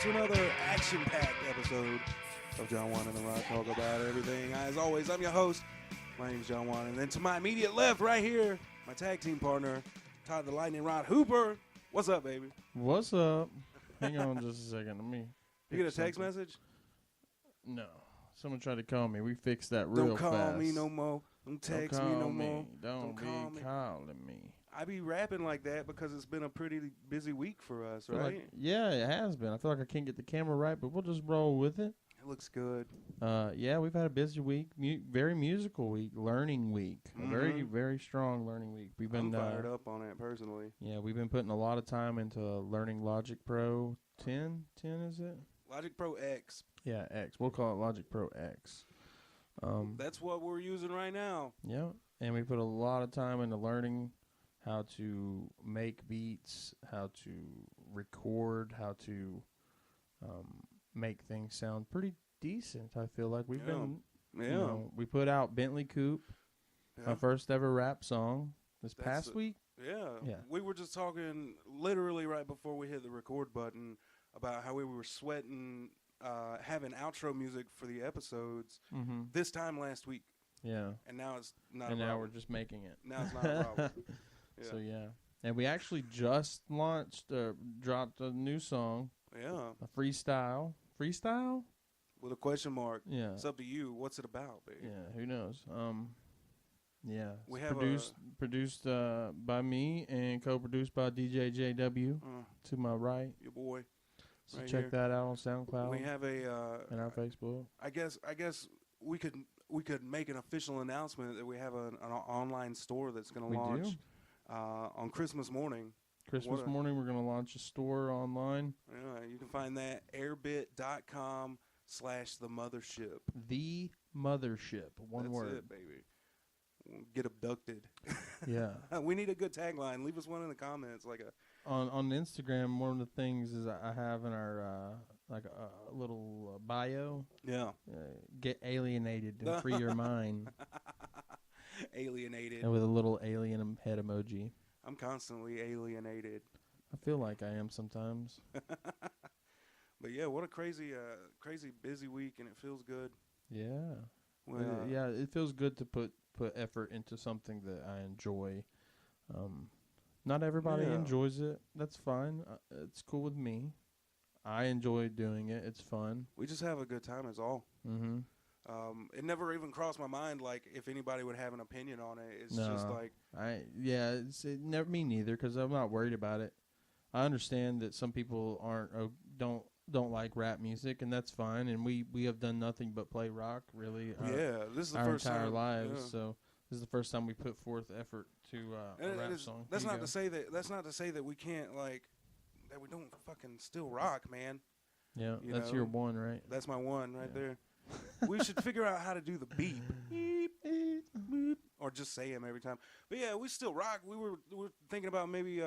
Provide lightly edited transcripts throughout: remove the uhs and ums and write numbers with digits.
to another action-packed episode of JonWan and the Rock. Talk about everything. As always, I'm your host. My name is JonWan. And then to my immediate left, right here, my tag team partner, Todd the Lightning Rod Hooper. What's up, baby? What's up? Hang on just a second. Let me. You get a text message? No. Someone tried to call me. We fixed that real fast. Don't call me no more. Don't text me no more. Don't be calling me. I be rapping like that because it's been a pretty busy week for us, right? Like, yeah, it has been. I feel like I can't get the camera right, but we'll just roll with it. It looks good. Yeah, we've had a busy week, very musical week, learning week, a very, very strong learning week. We've been fired up on it personally. Yeah, we've been putting a lot of time into learning Logic Pro 10. 10 is it? Logic Pro X. Yeah, X. We'll call it Logic Pro X. That's what we're using right now. Yeah, and we put a lot of time into learning how to make beats, how to record, how to make things sound pretty decent. I feel like we've been, we put out Bentley Coupe, my first ever rap song this past week. Yeah. We were just talking literally right before we hit the record button about how we were sweating having outro music for the episodes this time last week. Yeah. And now it's not and a problem. now we're just making it. Now it's not a problem. Yeah. So, yeah. And we actually just dropped a new song. Yeah. A freestyle. Freestyle? With a question mark. Yeah. It's up to you. What's it about, baby? Yeah, who knows? Yeah. We have produced by me and co-produced by DJ JW to my right. Your boy. So right check here. that out on SoundCloud. We have and our Facebook. I guess we could make an official announcement that we have an online store that's going to launch on Christmas morning. Christmas morning, we're going to launch a store online. Yeah, you can find that airbit.com/themothership. The Mothership, one word. That's it, baby. Get abducted. Yeah. We need a good tagline. Leave us one in the comments. On Instagram, one of the things is I have in our a little bio. Yeah. Get alienated and free your mind. Alienated. And with a little alien head emoji. I'm constantly alienated. I feel like I am sometimes. But yeah, what a crazy busy week, and it feels good. Yeah. Well, yeah, it feels good to put effort into something that I enjoy. Not everybody enjoys it. That's fine. It's cool with me. I enjoy doing it. It's fun. We just have a good time is all. Mm-hmm. It never even crossed my mind, like, if anybody would have an opinion on it. It's just like... never me neither, because I'm not worried about it. I understand that some people don't like rap music, and that's fine. And we have done nothing but play rock, really. This is the our first entire time, lives. yeah. So this is the first time we put forth effort to a rap song. That's not to say that we can't, like, that we don't fucking still rock, man. Yeah, that's your one, right? That's my one right there. We should figure out how to do the beep, beep, beep, beep, or just say them every time. But yeah, we still rock. We were thinking about maybe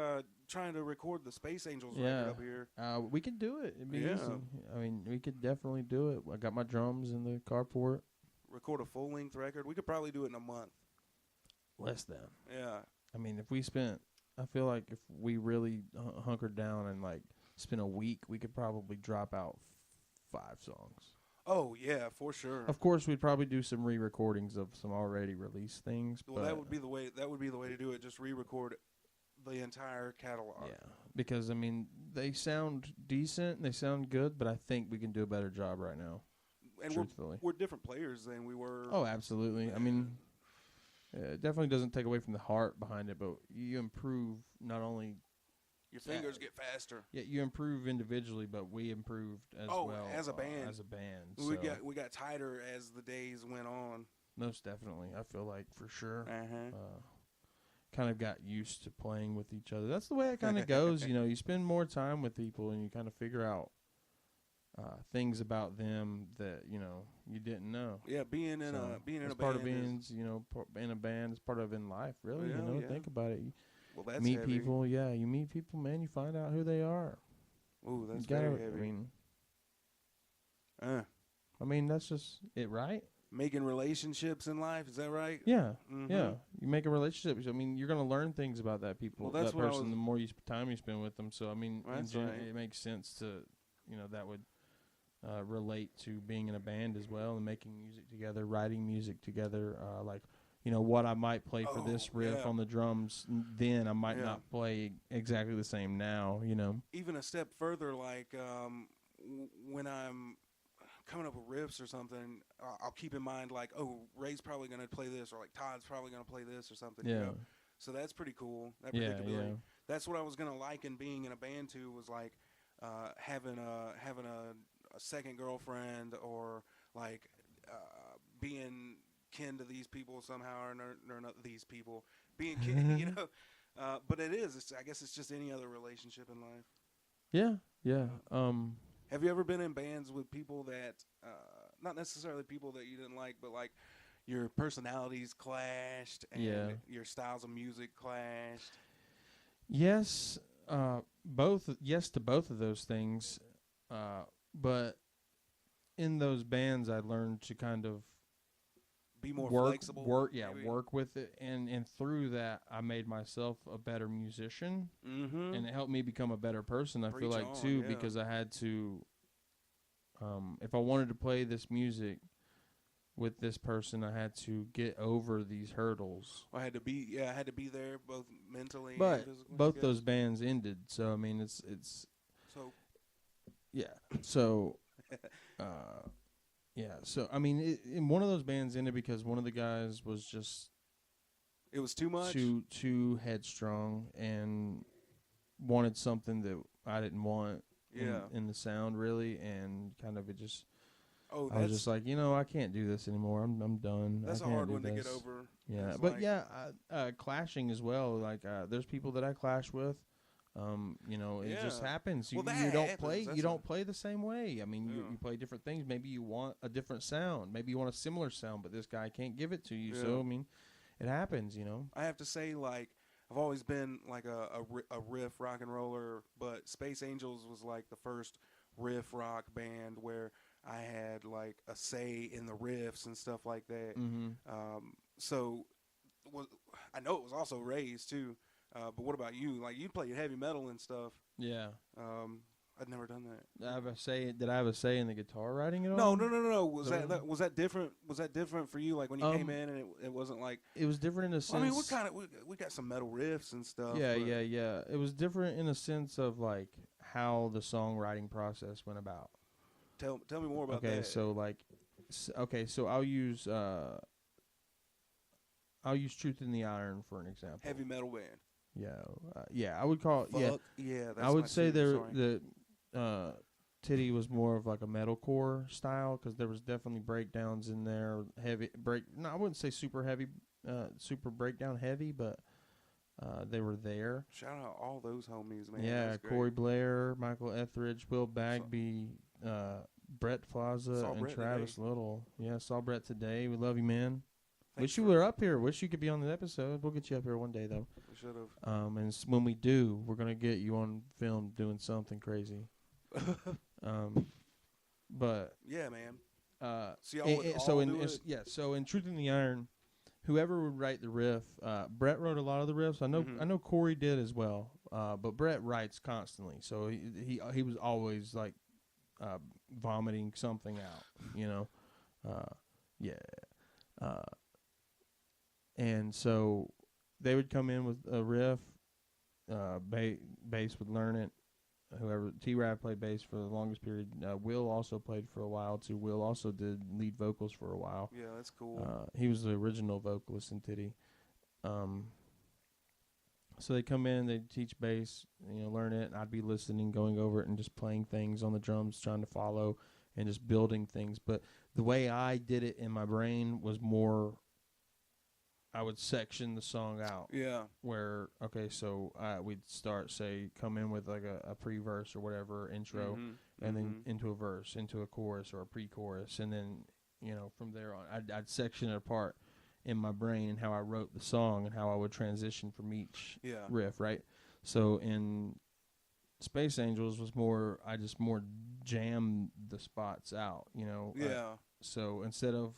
trying to record the Space Angels record up here. We could do it. It'd be easy. I mean, we could definitely do it. I got my drums in the carport. Record a full length record. We could probably do it in a month. Less than. Yeah. I mean, if we spent, I feel like if we really hunkered down and like spent a week, we could probably drop out 5 songs. Oh yeah, for sure. Of course, we'd probably do some re-recordings of some already released things. Well, that would be the way. That would be the way to do it. Just re-record the entire catalog. Yeah, because I mean, they sound decent, they sound good, but I think we can do a better job right now. And truthfully, we're different players than we were. Oh, absolutely. I mean, it definitely doesn't take away from the heart behind it, but you improve not only. Your fingers get faster. Yeah, you improve individually, but we improved as well as a band. As a band, we got tighter as the days went on. Most definitely, I feel like for sure. Uh-huh. Kind of got used to playing with each other. That's the way it kind of goes. You know, you spend more time with people, and you kind of figure out things about them that you didn't know. Yeah, being in a band. Part of being in a band is part of in life. Really, think about it. Well, that's meet heavy. people. Yeah, you meet people, man. You find out who they are. Ooh, that's very heavy. I mean, that's just it, right? Making relationships in life, is that right? Yeah, yeah. You make a relationship. I mean, you're going to learn things about that people, that person, the more time you spend with them. So, I mean, it makes sense to that would relate to being in a band as well and making music together, writing music together. Like, what I might play for this riff on the drums, then I might not play exactly the same now. Even a step further, like when I'm coming up with riffs or something, I'll keep in mind like, oh, Ray's probably going to play this, or like Todd's probably going to play this or something. Yeah. So that's pretty cool. That Yeah, predictability. yeah. That's what I was going to liken being in a band to, was like having a second girlfriend, or like being kin to these people somehow, or not these people being kin, but I guess it's just any other relationship in life. Yeah. Have you ever been in bands with people that, not necessarily people that you didn't like, but like your personalities clashed and your styles of music clashed? Yes, yes to both of those things, but in those bands I learned to kind of be more flexible. Work with it, and through that I made myself a better musician, and it helped me become a better person. I feel like too, because I had to, if I wanted to play this music with this person, I had to get over these hurdles. I had to be there both mentally but and physically. Both those bands ended, so I mean it's so so I mean in one of those bands ended because one of the guys was just, it was too much, too headstrong, and wanted something that I didn't want in the sound really, and kind of it just. I was just like, I can't do this anymore. I'm done. That's a hard one to get over. Yeah, but clashing as well. Like, there's people that I clash with. It just happens. You don't play the same way. I mean, you play different things. Maybe you want a different sound. Maybe you want a similar sound, but this guy can't give it to you. Yeah. So I mean, it happens. I have to say, like, I've always been like a riff rock and roller, but Space Angels was like the first riff rock band where I had like a say in the riffs and stuff like that. Mm-hmm. I know it was also Ray's too. But what about you? Like, you played heavy metal and stuff. Yeah. I'd never done that. Did I have a say in the guitar writing at all? No. Was that different? Was that different for you? Like when you came in and it wasn't like, it was different in a sense. I mean, we got some metal riffs and stuff. Yeah. It was different in a sense of like how the songwriting process went about. Tell me more about that. Okay, so I'll use Truth in the Iron for an example. Heavy metal band. Yeah, I would call it. Fuck, yeah. That's I would say the Titty was more of like a metalcore style, because there was definitely breakdowns in there. No, I wouldn't say super heavy, super breakdown heavy, but they were there. Shout out all those homies, man. Yeah, Corey Blair, Michael Etheridge, Will Bagby, Brett Plaza, and Travis Little. Yeah, saw Brett today. We love you, man. Wish you were up here. Wish you could be on the episode. We'll get you up here one day, though. We should have. And when we do, we're going to get you on film doing something crazy. But yeah, man. So in Truth in the Iron, whoever would write the riff, Brett wrote a lot of the riffs. I know Corey did as well. But Brett writes constantly, so he was always like vomiting something out, and so they would come in with a riff. Bass would learn it. Whoever T-Rav played bass for the longest period. Will also played for a while too. Will also did lead vocals for a while. Yeah, that's cool. He was the original vocalist in Titty. So they come in, they teach bass, learn it, and I'd be listening, going over it, and just playing things on the drums, trying to follow, and just building things. But the way I did it in my brain was more, I would section the song out. Yeah. Where, so we'd start, come in with like a pre-verse or whatever, intro, and then into a verse, into a chorus or a pre-chorus, and then, from there on, I'd section it apart in my brain, and how I wrote the song and how I would transition from each riff, right? So in Space Angels was more, I just more jammed the spots out, so instead of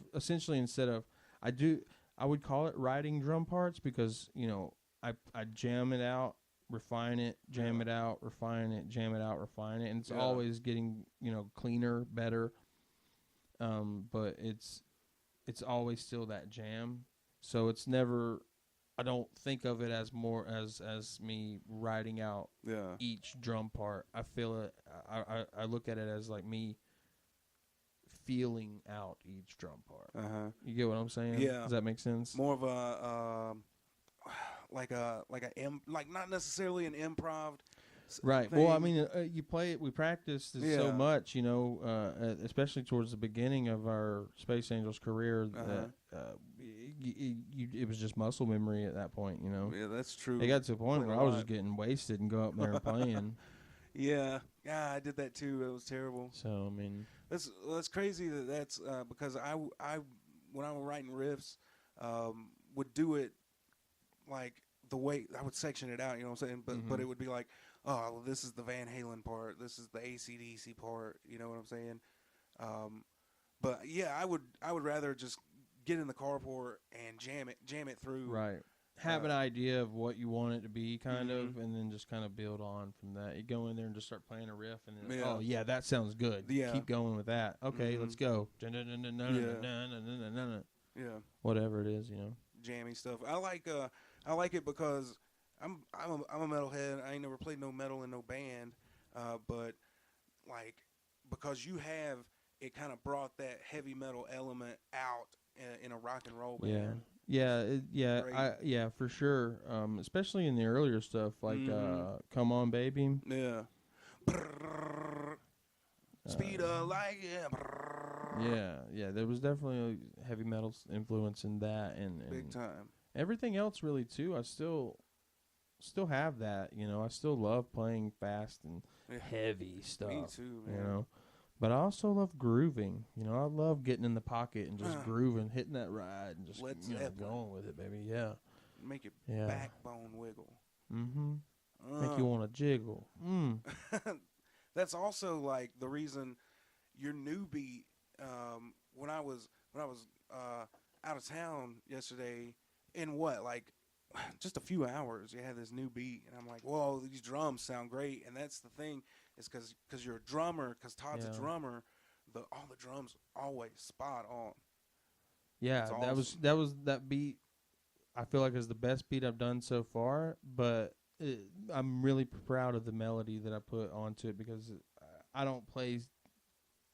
I would call it writing drum parts, because, I jam it out refine it, jam it out, refine it, jam it out, refine it, and it's Yeah. always getting, you know, cleaner, better. But it's always still that jam. So it's never. I don't think of it as more as me writing out Yeah. each drum part. I feel it. I look at it as like me feeling out each drum part. You get what I'm saying? Yeah. Does that make sense? More of a like not necessarily an improv. Right. Thing. Well, I mean, you play it. We practiced it so much, you know, especially towards the beginning of our Space Angels career. That it was just muscle memory at that point, you know. Yeah, that's true. It got to a point Played where a I was lot. just getting wasted and go up there and playing. Yeah, I did that too. It was terrible. So I mean, that's crazy. That's because I when I was writing riffs, would do it like the way I would section it out. You know what I'm saying? But it would be like, oh, well, this is the Van Halen part. This is the AC/DC part. You know what I'm saying? But yeah, I would rather just get in the carport and jam it through. right. Have an idea of what you want it to be, kind of, and then just kind of build on from that. You go in there and just start playing a riff, and then, oh, yeah, that sounds good. Yeah. Keep going with that. Okay, let's go. Yeah. Whatever it is, you know. Jammy stuff. I like it because I'm a metalhead. I ain't never played no metal in no band, but like because you have it kind of brought that heavy metal element out in a rock and roll band. Yeah, for sure. Especially in the earlier stuff, like "Come On, Baby." Yeah. Speed up like Yeah. There was definitely a heavy metal influence in that, and big time. everything else really too. I still have that. You know, I still love playing fast and heavy stuff. Me too, man. You know. But I also love grooving. You know, I love getting in the pocket and just grooving, hitting that ride, and just going with it, baby. Yeah. Make your backbone wiggle. Mm-hmm. Make you want to jiggle. That's also like the reason your new beat. When I was out of town yesterday, in just a few hours, you had this new beat, and I'm like, whoa, these drums sound great. And that's the thing. It's because you're a drummer, because Todd's a drummer, all the drums always spot on. Yeah, awesome. that beat. I feel like is the best beat I've done so far, but I'm really proud of the melody that I put onto it because I don't play.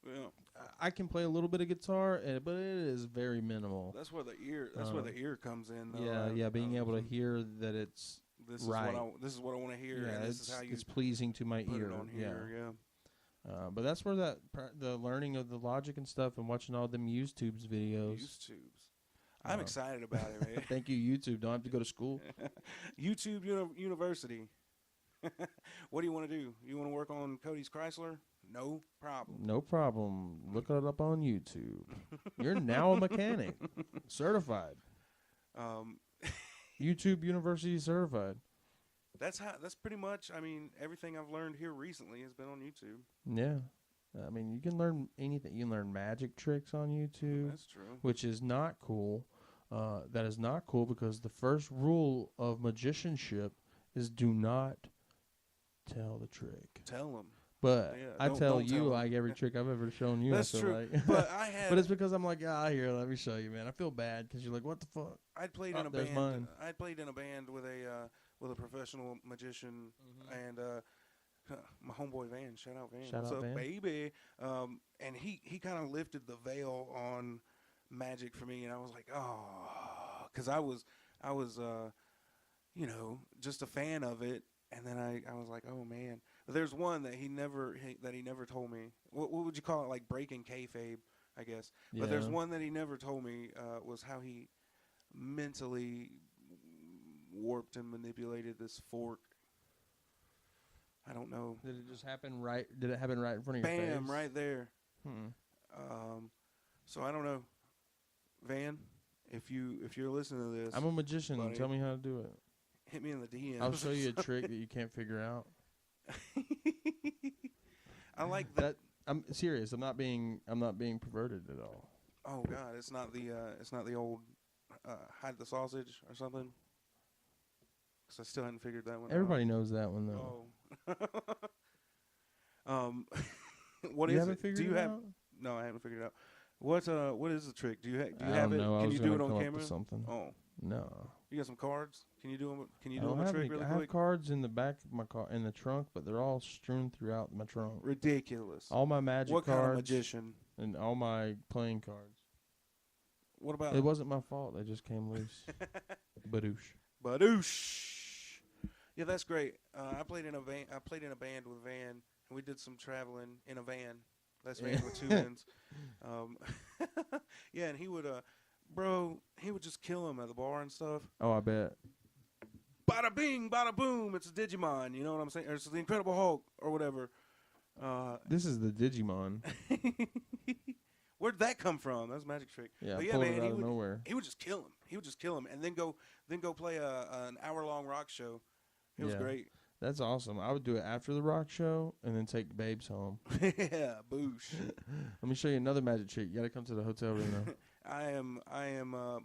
Yeah, I can play a little bit of guitar, but it is very minimal. That's where the ear. That's where the ear comes in. Though, yeah. Being able to hear that it's. This right. Is what I want to hear. Yeah, and this is how it's pleasing to my put ear. It on here. Yeah. But that's where the learning of the logic and stuff and watching all them YouTube's videos. I'm excited about it, man. Thank you, YouTube. Don't have to go to school. YouTube University. What do you want to do? You want to work on Cody's Chrysler? No problem. No problem. Look it up on YouTube. You're now a mechanic, certified. YouTube University certified. That's pretty much. I mean, everything I've learned here recently has been on YouTube. Yeah, I mean, you can learn anything. You can learn magic tricks on YouTube. That's true. Which is not cool. That is not cool because the first rule of magicianship is do not tell the trick. Tell them. But I tell you like every trick I've ever shown you. That's true. Like. But but it's because I'm like, here, let me show you, man. I feel bad because you're like, what the fuck? I played in a band. Mine. I played in a band with a professional magician and my homeboy Van. Shout out Van. What's up, Van? Baby? And he kind of lifted the veil on magic for me, and I was like, oh, because I was just a fan of it. And then I was like, oh man. But there's one that he never told me. What would you call it? Like breaking kayfabe, I guess. Yeah. But there's one that he never told me was how he mentally warped and manipulated this fork. I don't know. Did it just happen right? Did it happen right in front of your face? Bam, right there. So I don't know, Van. If you're listening to this, I'm a magician. buddy, Tell me how to do it. hit me in the DM. I'll show you a trick that you can't figure out. I like that. I'm serious. I'm not being perverted at all. Oh God, it's not the old hide the sausage or something. Because I still hadn't figured that one Everybody knows that one, though. Oh. What you is haven't it? figured Do you it have? out? No, I haven't figured it out. What is the trick? Do you I have don't it? know. I Can was you do gonna it on come up camera? with something. Oh, No. you got some cards? Can you do them? Can you I do don't them a have trick any, really I have quick? cards in the back of my car, in the trunk, but they're all strewn throughout my trunk. Ridiculous. All my magic What cards. kind of magician? And all my playing cards. What about? It wasn't my fault. They just came loose. Badoosh. Badoosh. Yeah, that's great. I played in a van. I played in a band with Van, and we did some traveling in a van. That's van with two ends. Yeah, and he would, he would just kill him at the bar and stuff. Oh, I bet. Bada bing, bada boom. It's a Digimon. You know what I'm saying? Or it's the Incredible Hulk or whatever. This is the Digimon. Where'd that come from? That's a magic trick. Yeah, But I pulled it out of would, nowhere. He would just kill him. He would just kill him, and then go play an hour-long rock show. It was great. That's awesome. I would do it after the rock show and then take the babes home. Yeah, boosh. Let me show you another magic trick. You got to come to the hotel room now. I am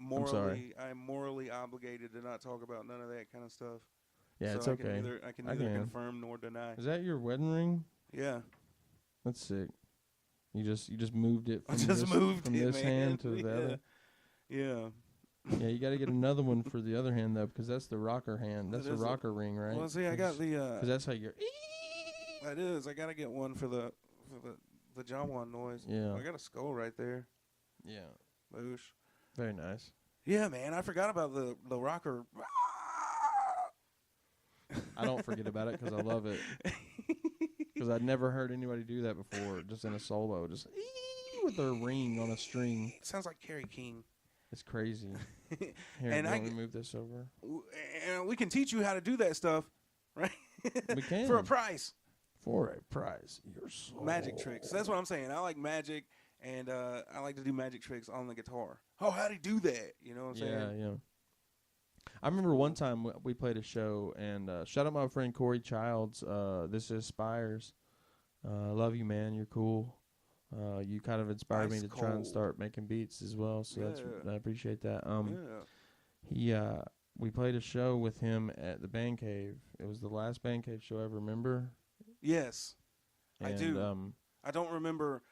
morally obligated to not talk about none of that kind of stuff. Yeah, so it's okay. I can neither confirm nor deny. Is that your wedding ring? Yeah. That's sick. You just moved it from moved this hand to the other. Yeah. Yeah, you got to get another one for the other hand though, because that's the rocker hand. That's the rocker ring, right? Well, see, I got the. Because that's how you. That is. I gotta get one for the JonWan noise. Yeah. I got a skull right there. Yeah. Boosh. Very nice. Yeah, man. I forgot about the rocker. I don't forget about it because I love it. Because I'd never heard anybody do that before, just in a solo, just with their ring on a string. It sounds like Kerry King. It's crazy. Here, and let me move this over. And we can teach you how to do that stuff, right? We can. For a price. For a price. Your soul. Magic tricks. That's what I'm saying. I like magic, and I like to do magic tricks on the guitar. Oh, how'd he do that? You know what I'm saying? Yeah. I remember one time we played a show, and shout out my friend Corey Childs. This is Spires. Love you, man. You're cool. You kind of inspired me to try and start making beats as well, so I appreciate that. We played a show with him at the Band Cave. It was the last Band Cave show I ever remember. Yes, and, I do. I don't remember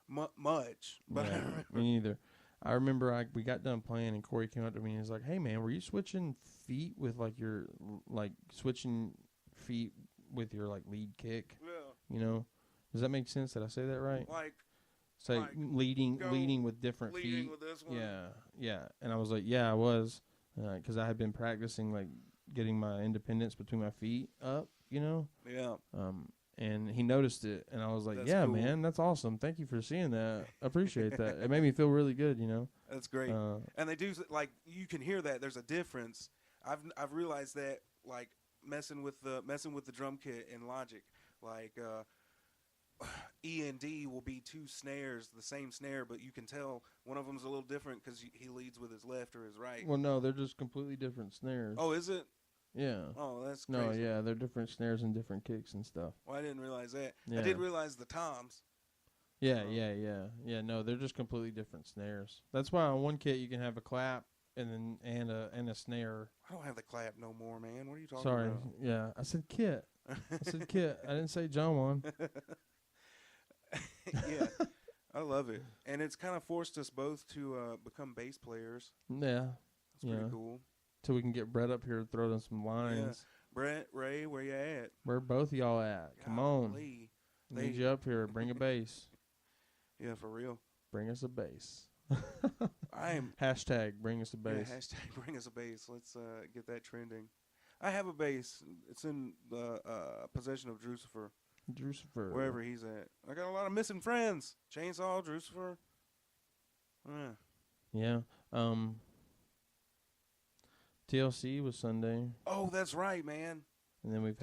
much, but yeah, me neither. I remember we got done playing, and Corey came up to me and he's like, "Hey, man, were you switching feet with switching feet with your lead kick? Yeah. You know, does that make sense? Did I say that right? Say leading with different feet. Leading with this one. Yeah. And I was like, yeah, I was, because I had been practicing getting my independence between my feet up. You know. Yeah. And he noticed it, and I was like, that's yeah, cool. Man, that's awesome. Thank you for seeing that. I appreciate that. It made me feel really good, you know. That's great. And they do, you can hear that there's a difference. I've realized that, messing with the drum kit in Logic, E and D will be two snares, the same snare, but you can tell one of them's a little different because he leads with his left or his right. Well, no, they're just completely different snares. Oh, is it? Yeah. Oh, that's crazy. No, yeah, they're different snares and different kicks and stuff. Well, I didn't realize that. Yeah. I did realize the toms. Yeah. No, they're just completely different snares. That's why on one kit you can have a clap and a snare. I don't have the clap no more, man. What are you talking Sorry. about? Yeah, I said kit. I said kit. I didn't say JonWan. Yeah, I love it, and it's kind of forced us both to become bass players. Yeah, it's pretty cool. Till we can get Brett up here to throw down some lines. Yeah. Brett, Ray, where you at? Where both of y'all at? Come on, need you up here. Bring a bass. Yeah, for real. Bring us a bass. Hashtag bring us a bass. Yeah, hashtag bring us a bass. Let's get that trending. I have a bass. It's in the possession of Drucifer. Wherever he's at. I got a lot of missing friends. Chainsaw, Drucifer. Yeah. TLC was Sunday. Oh, that's right, man. And then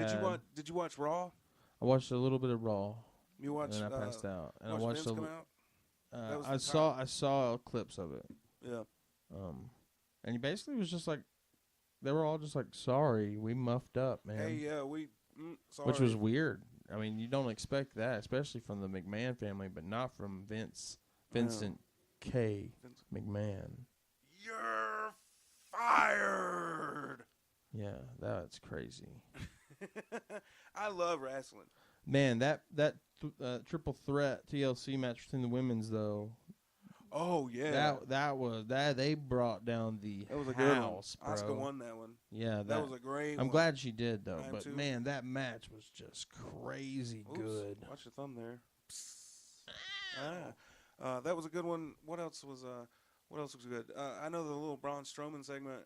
Did you watch Raw? I watched a little bit of Raw. You watched? And I passed out. And I watched Vince come out? I saw clips of it. Yeah. And he basically was just like, they were all just like, sorry, we muffed up, man. Hey, yeah, sorry. Which was weird. I mean, you don't expect that, especially from the McMahon family, but not from Vincent K. McMahon. You're fired. Yeah, that's crazy. I love wrestling. Man, that triple threat TLC match between the women's though. Oh yeah, that they brought down the that was a good one. house, bro. Asuka won that one. Yeah, That was a great one. I'm glad she did though, I am but too. man, that match was just crazy good. Watch your thumb there. That was a good one. What else was good? I know the little Braun Strowman segment.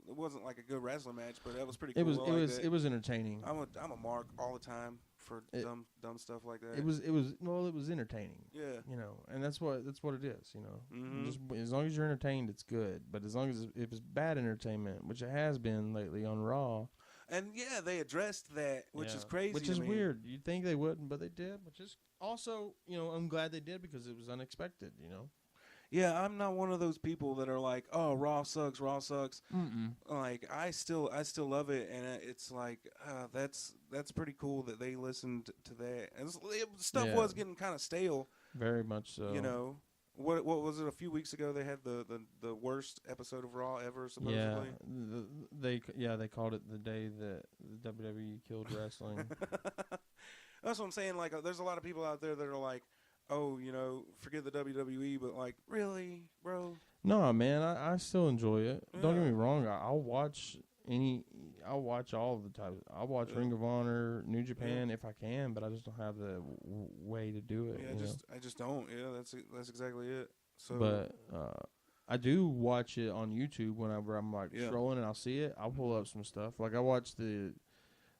It wasn't like a good wrestling match, but that was pretty cool. It was entertaining. I'm a mark all the time for dumb stuff like that. It was entertaining. Yeah, you know, and that's what it is. You know, mm-hmm. Just as long as you're entertained, it's good. But as long as if it's bad entertainment, which it has been lately on Raw. And yeah, they addressed that, which is crazy. Which is weird. You'd think they wouldn't, but they did. Which is also, you know, I'm glad they did because it was unexpected. You know. Yeah, I'm not one of those people that are like, "Oh, Raw sucks, Raw sucks." Like, I still love it, and it's like that's pretty cool that they listened to that. And stuff was getting kind of stale. Very much so. You know, what was it? A few weeks ago, they had the worst episode of Raw ever. Supposedly. Yeah, they called it the day that the WWE killed wrestling. That's what I'm saying. Like, there's a lot of people out there that are like, oh, you know, forget the WWE, but like, really, bro? No, man, I still enjoy it. Yeah. Don't get me wrong. I'll watch all of the types. I'll watch Ring of Honor, New Japan if I can, but I just don't have the way to do it. Yeah, I just don't. Yeah, that's exactly it. So, but I do watch it on YouTube whenever I'm like scrolling and I'll see it. I'll pull up some stuff. Like I watched the.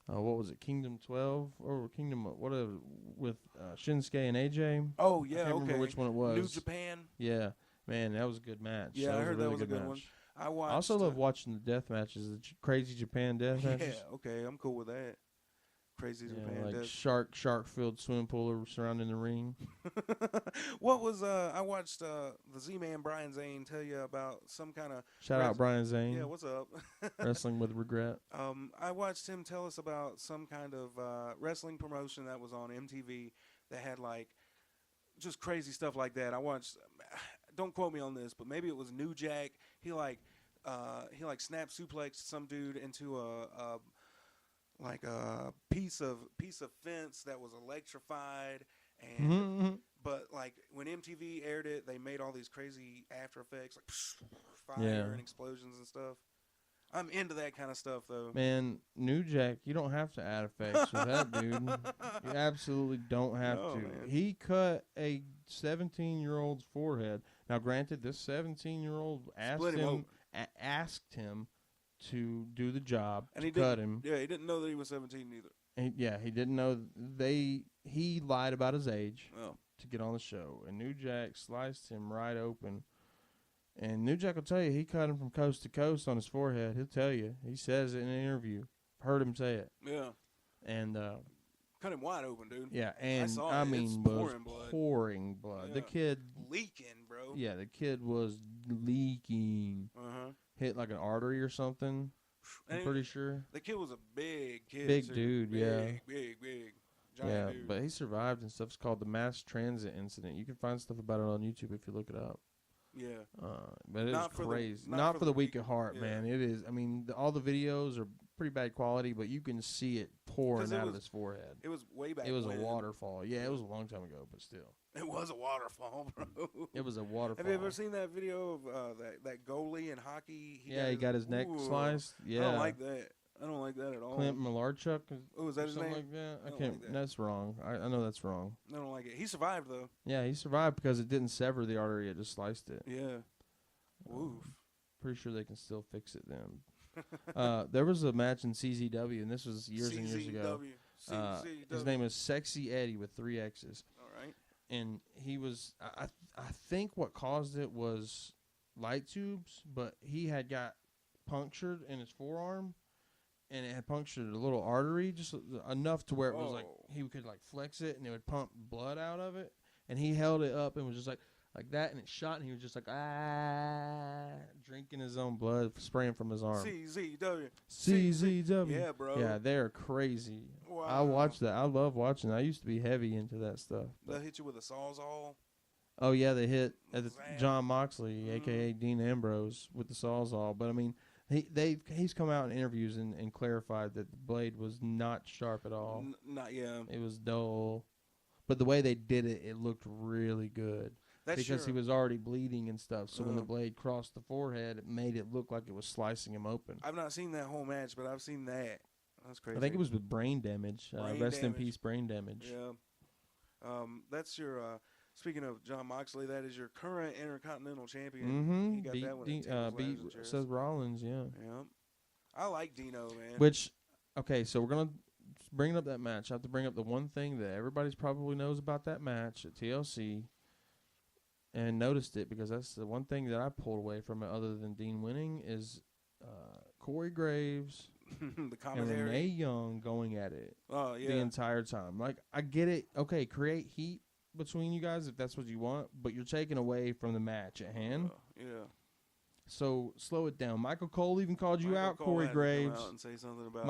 What was it, Kingdom 12 or Kingdom whatever with Shinsuke and AJ? Oh yeah, I can't remember which one it was. New Japan. Yeah, man, that was a good match. Yeah, I heard that was a good one. I also love watching the death matches, the crazy Japan death matches. Yeah, okay, I'm cool with that. Crazy Japan like death. shark-filled swimming pool surrounding the ring. What was I watched the Z-Man Brian Zane tell you about some kind of shout out Brian Zane. Yeah, what's up? Wrestling with regret. I watched him tell us about some kind of wrestling promotion that was on MTV that had like just crazy stuff like that. I watched. Don't quote me on this, but maybe it was New Jack. He snap suplexed some dude into a piece of fence that was electrified, and but like when MTV aired it, they made all these crazy After Effects like fire and explosions and stuff. I'm into that kind of stuff though. Man, New Jack, you don't have to add effects with that dude. You absolutely don't have to. Man. He cut a 17-year-old's forehead. Now, granted, this 17-year-old asked him to do the job and cut him. Yeah, he didn't know that he was 17 either. He didn't know he lied about his age to get on the show. And New Jack sliced him right open. And New Jack will tell you he cut him from coast to coast on his forehead. He'll tell you. He says it in an interview. I've heard him say it. Yeah. And cut him wide open, dude. Yeah, and I mean pouring blood. Yeah. The kid leaking, bro. Yeah, the kid was leaking. Hit like an artery or something. I'm pretty sure. The kid was a big kid. Big dude, big. Giant dude. But he survived and stuff. It's called the mass transit incident. You can find stuff about it on YouTube if you look it up. Yeah. But it was crazy. Not for the weak at heart, man. It is. I mean, all the videos are pretty bad quality, but you can see it pouring out of his forehead. It was way back. It was a waterfall. Yeah, it was a long time ago, but still. It was a waterfall, bro. It was a waterfall. Have you ever seen that video of that goalie in hockey? He got his neck sliced. Yeah. I don't like that. I don't like that at all. Clint Malarchuk. Oh, is that his name? Like that? I can't. Like that. That's wrong. I know that's wrong. I don't like it. He survived though. Yeah, he survived because it didn't sever the artery; it just sliced it. Yeah. Woof. Pretty sure they can still fix it then. There was a match in CZW, and this was years and years ago. His name is Sexy Eddie with 3 X's. All right. And he was, I think what caused it was light tubes, but he had got punctured in his forearm, and it had punctured a little artery, just enough to where it was like he could like flex it, and it would pump blood out of it. And he held it up and was just like that, and it shot, and he was just like, drinking his own blood, spraying from his arm. CZW. Yeah, bro. Yeah, they're crazy. Wow. I watch that. I love watching that. I used to be heavy into that stuff. They'll hit you with a sawzall. Oh, yeah, they hit John Moxley, a.k.a. Dean Ambrose, with the sawzall. But, I mean, He's come out in interviews and clarified that the blade was not sharp at all. Not yeah. It was dull, but the way they did it, it looked really good. That's because sure. he was already bleeding and stuff. So when the blade crossed the forehead, it made it look like it was slicing him open. I've not seen that whole match, but I've seen that. That's crazy. I think it was with brain damage. Rest in peace, brain damage. Yeah. That's your. Speaking of Jon Moxley, that is your current Intercontinental Champion. Mm-hmm. He got that one. Beat Seth Rollins. Yeah. Yeah. I like Dino, man. Which, okay, so we're gonna bring up that match. I have to bring up the one thing that everybody's probably knows about that match at TLC. And noticed it because that's the one thing that I pulled away from it other than Dean winning is Corey Graves the and Renee Young going at it the entire time. Like, I get it. Okay, create heat between you guys if that's what you want, but you're taking away from the match at hand. Yeah. So slow it down. Michael Cole even called you out, Corey Graves. And say something about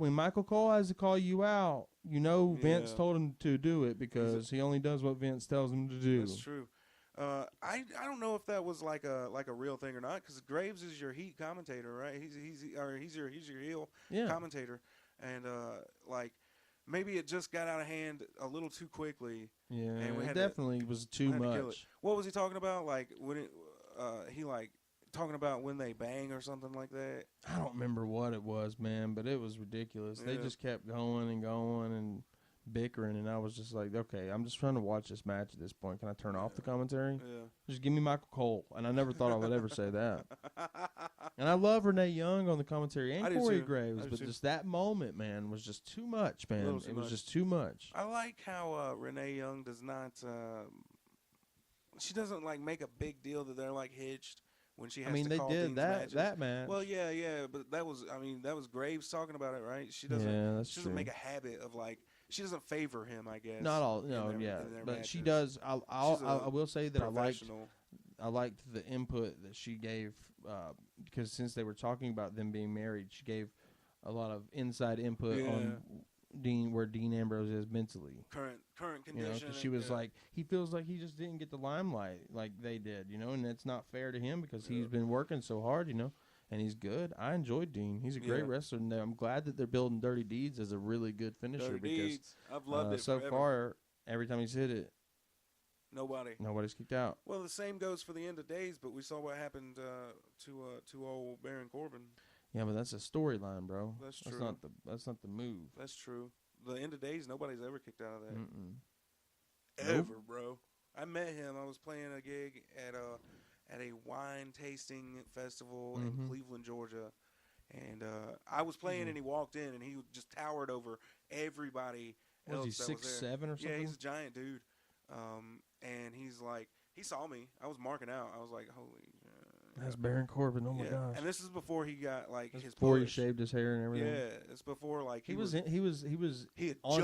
when Michael Cole has to call you out, Vince told him to do it because he only does what Vince tells him to do. That's true. I don't know if that was like a real thing or not, because Graves is your heat commentator, right? He's your heel commentator, and like maybe it just got out of hand a little too quickly. Yeah, and it definitely was too much. What was he talking about? Like when he like talking about when they bang or something like that? I don't remember what it was, man, but it was ridiculous. Yeah. They just kept going and bickering, and I was just like, okay, I'm just trying to watch this match at this point. Can I turn off the commentary? Yeah. Just give me Michael Cole. And I never thought I would ever say that. And I love Renee Young on the commentary and Corey Graves, but just that moment, man, was just too much, man. It was just too much. I like how Renee Young does not she doesn't like make a big deal that they're like hitched when she has to call things matches. that match. Well, yeah, but that was Graves talking about it, right? She doesn't she doesn't make a habit of like she doesn't favor him, I guess. Not all, but matches. She does. I will say that I liked the input that she gave because since they were talking about them being married, she gave a lot of inside input on where Dean Ambrose is mentally. Current condition. Because she was like, he feels like he just didn't get the limelight like they did, and that's not fair to him because he's been working so hard, and he's good. I enjoyed Dean. He's a great wrestler, and I'm glad that they're building Dirty Deeds as a really good finisher because I've loved it so forever. far. Every time he's hit it, nobody's kicked out. Well, the same goes for the End of Days, but we saw what happened to old Baron Corbin. Yeah, but that's a storyline, bro. That's true. That's not the move. That's true. The End of Days, nobody's ever kicked out of that. Ever, bro. I met him. I was playing a gig at a wine tasting festival in Cleveland, Georgia, and I was playing, and he walked in, and he just towered over everybody. Was he 6'7" or something? Yeah, he's a giant dude. And he's like, he saw me. I was marking out. I was like, holy. That's Baron Corbin. Oh my gosh! And this is before he got like his before push. he shaved his hair and everything. Yeah, it's before like he was on just,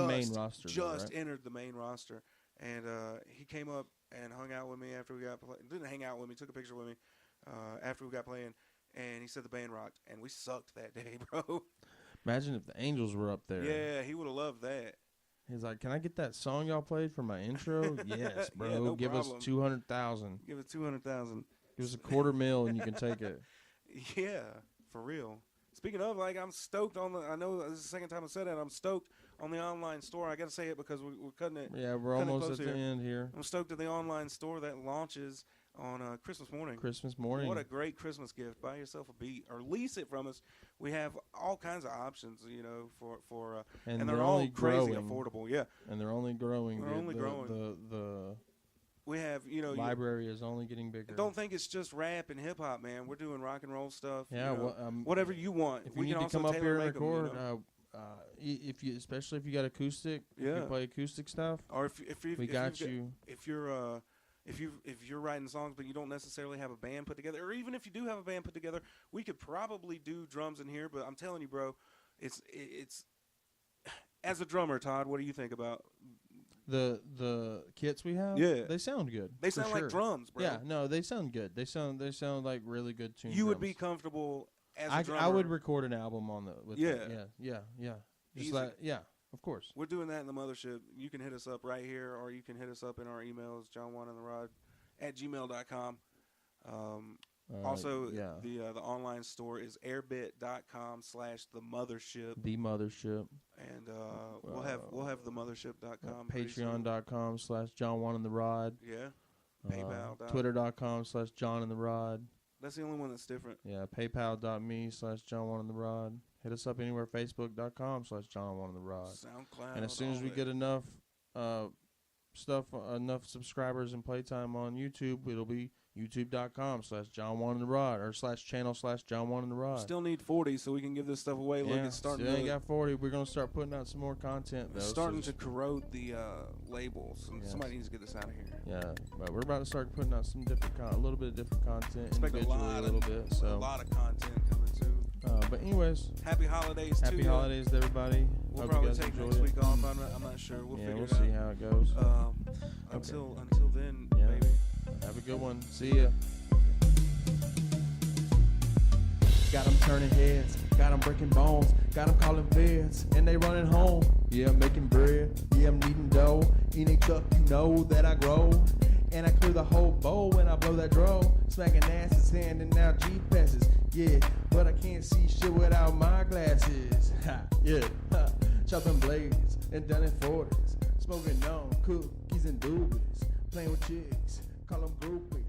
main roster. Just entered the main roster, and he came up and hung out with me after we got didn't hang out with me, took a picture with me after we got playing, and he said the band rocked, and we sucked that day, bro. Imagine if the Angels were up there. Yeah, he would have loved that. He's like, "Can I get that song y'all played for my intro?" Yes, bro. Yeah, no Give problem. us 200,000. Give us 200,000. Give us $250,000 and you can take it. Yeah, for real. Speaking of, like, I'm stoked on I know this is the second time I said that. I'm stoked on the online store. I got to say it because we're cutting it. Yeah, we're almost at the end here. I'm stoked at the online store that launches on Christmas morning. Christmas morning. What a great Christmas gift. Buy yourself a beat or lease it from us. We have all kinds of options, for and they're all crazy affordable. Yeah. And they're only growing. They're only growing. We have, library is only getting bigger. Don't think it's just rap and hip hop, man. We're doing rock and roll stuff. Yeah, whatever you want. If you need to come up here and record, especially if you got acoustic, if you play acoustic stuff, or if you're writing songs but you don't necessarily have a band put together, or even if you do have a band put together, we could probably do drums in here. But I'm telling you, bro, it's as a drummer, Todd, what do you think about the kits we have? Yeah, they sound good. They sound like drums, bro. Yeah, no, they sound good. They sound like really good tunes. You would be comfortable as a drummer. I would record an album on that. Yeah. Just easy. Of course. We're doing that in the mothership. You can hit us up right here, or you can hit us up in our emails, JonWan@gmail.com. Also, yeah, the online store is airbit.com/themothership. The Mothership. And we'll have themothership.com. Patreon.com/JonWan and the Rod. Yeah. PayPal. Twitter.com/John and the Rod. That's the only one that's different. Yeah, PayPal.me/JonWan and the Rod. Hit us up anywhere. Facebook.com/JonWan and the Rod. SoundCloud. And as soon as we get enough enough subscribers and playtime on YouTube, it'll be youtube.com/JonWan and the Rod or /channel/JonWan and the Rod. Still need 40 so we can give this stuff away. Look, it's starting. Still ain't got 40. We're gonna start putting out some more content though. It's starting to corrode the labels. And Yeah. Somebody needs to get this out of here. Yeah, but we're about to start putting out some different a little bit of different content. Expect a individually little bit. So a lot of content coming soon. But anyways, happy holidays. happy holidays to everybody. We'll Hope probably you guys take enjoy next it. week off. I'm not sure. We'll Yeah, figure we'll it out. see how it goes. Until then, Yeah. baby. Have a good one. See ya. Got them turning heads, got them breaking bones, got them calling feds, and they running home. Yeah, I'm making bread, yeah, I'm kneading dough. Eating cup, you know that I grow. And I clear the whole bowl when I blow that dro. Smacking asses, handing out G passes. Yeah, but I can't see shit without my glasses. Ha, yeah, ha. Chopping blades and done in 40s. Smoking on cookies and doobies. Playing with chicks, call them groupies.